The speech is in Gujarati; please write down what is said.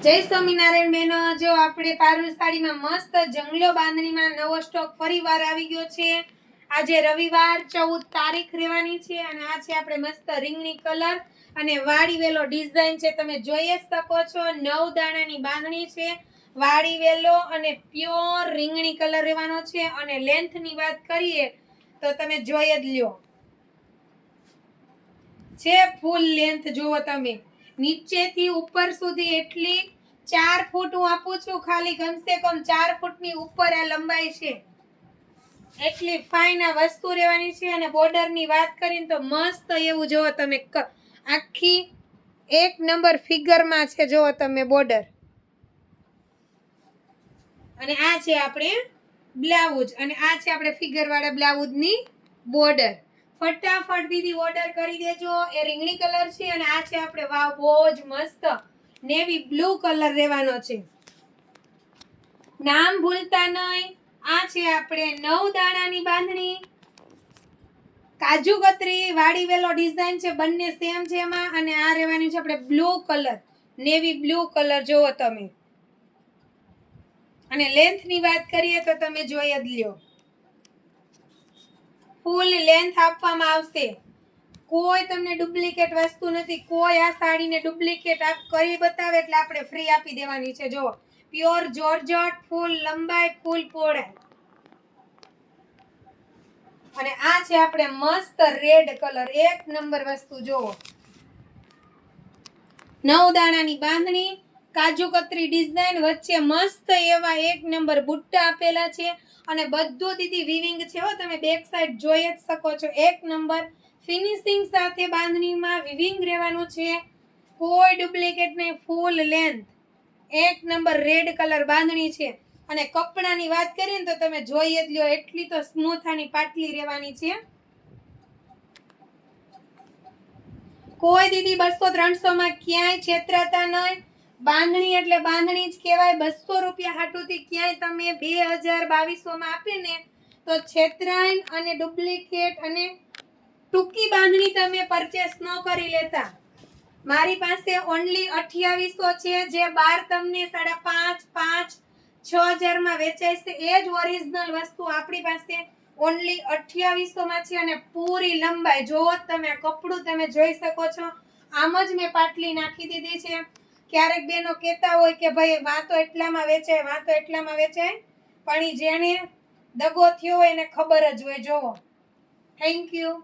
જય સ્વામિનારાયણ બહેનો, જો આપણે પારુલ સાડીમાં મસ્ત જંગલો બાંધણીમાં નવો સ્ટોક ફરીવાર આવી ગયો છે। આજે રવિવાર 14 તારીખ રહેવાની છે અને આ છે આપણે મસ્ત રીંગણી કલર અને વાડી વેલો ડિઝાઇન છે। તમે જોઈ જ શકો છો 9 દાણાની બાંધણી છે, વાડી વેલો અને પ્યોર રીંગણી કલર રહેવાનો છે। અને લેન્થની વાત કરીએ તો તમે જોઈ જ લ્યો છે ફૂલ લેન્થ જોવો તમે, નીચેથી ઉપર સુધી એટલી 4 ફૂટ હું આપું છું, ખાલી કમસે કમ 4 ફૂટની ઉપર આ લંબાઈ છે। એટલી ફાઇન આ વસ્તુ રહેવાની છે। અને બોર્ડરની વાત કરીને તો મસ્ત એવું જોવો તમે, આખી એક નંબર ફિગરમાં છે જોવો તમે બોર્ડર। અને આ છે આપણે બ્લાઉઝ અને આ છે આપણે ફિગર વાળા બ્લાઉઝની બોર્ડર। ફટાફટ દીદી ઓર્ડર કરી દેજો। એ રીંગણી કલર છે અને આ છે આપણે વાવ બહુ જ મસ્ત નેવી બ્લુ કલર રહેવાનો છે। નામ ભૂલતા નહીં, આ છે આપણે 9 દાણાની બાંધણી, કાજુ કતરી વાડી વેલો ડિઝાઇન છે, બંને સેમ છે એમાં। અને આ રહેવાની છે આપણે blue colour, navy blue colour જોવો તમે। અને લેન્થની વાત કરીએ તો તમે જોઈ જ લ્યો, ફૂલ લેન્થ આપવામાં આવશે। કોઈ તમને ડુપ્લિકેટ વસ્તુ નથી, કોઈ આ સાડીને ડુપ્લિકેટ આપ કરી બતાવે એટલે આપણે ફ્રી આપી દેવાની છે। જો પ્યોર જોર્જટ, ફૂલ લંબાઈ, ફૂલ પહોળાઈ। અને આ છે આપણે મસ્ત રેડ કલર, એક નંબર વસ્તુ જોવો, 9 દાણાની બાંધણી, કાજુ કતરી ડિઝાઇન, વચ્ચે મસ્ત એવા એક નંબર બુટ્ટા આપેલા છે। અને બધું દીદી વિવિંગ છે હો, તમે બેક સાઈડ જોઈ જ શકો છો। એક નંબર ફિનિશિંગ સાથે બાંધણીમાં વિવિંગ રહેવાનું છે, કોઈ ડુપ્લિકેટ નહીં, ફૂલ લેન્થ, એક નંબર રેડ કલર બાંધણી છે। અને કપડાની વાત કરીએ ને તો તમે જોઈ જ લ્યો, એટલી તો સ્મૂથ આની પાટલી રહેવાની છે। કોઈ દીદી 200-300 માં ક્યાંય છેતરાતા નહીં, બાંધણી એટલે બાંધણી જ કહેવાય। 200 રૂપિયા હાટુથી ક્યાંય તમે 2000-2200 માં આપે ને તો છેતરાઈ અને ડુપ્લિકેટ અને ટૂંકી બાંધણી તમે પરચેસ ન કરી લેતા। મારી પાસે ઓન્લી 2800 છે, જે બાર તમને 5.5-6,000 માં વેચાય છે, એ જ ઓરિજિનલ વસ્તુ આપણી પાસે ઓન્લી 2800 માં છે। અને પૂરી લંબાઈ જોવો તમે, કપડું તમે જોઈ શકો છો, આમ જ મેં પાટલી નાખી દીધી છે। ક્યારેક બેનો કહેતા હોય કે ભાઈ વાતો એટલામાં વેચાય, વાતો એટલામાં વેચાય, પણ જેને દગો થયો હોય એને ખબર જ હોય। જોવો, થેન્ક યુ।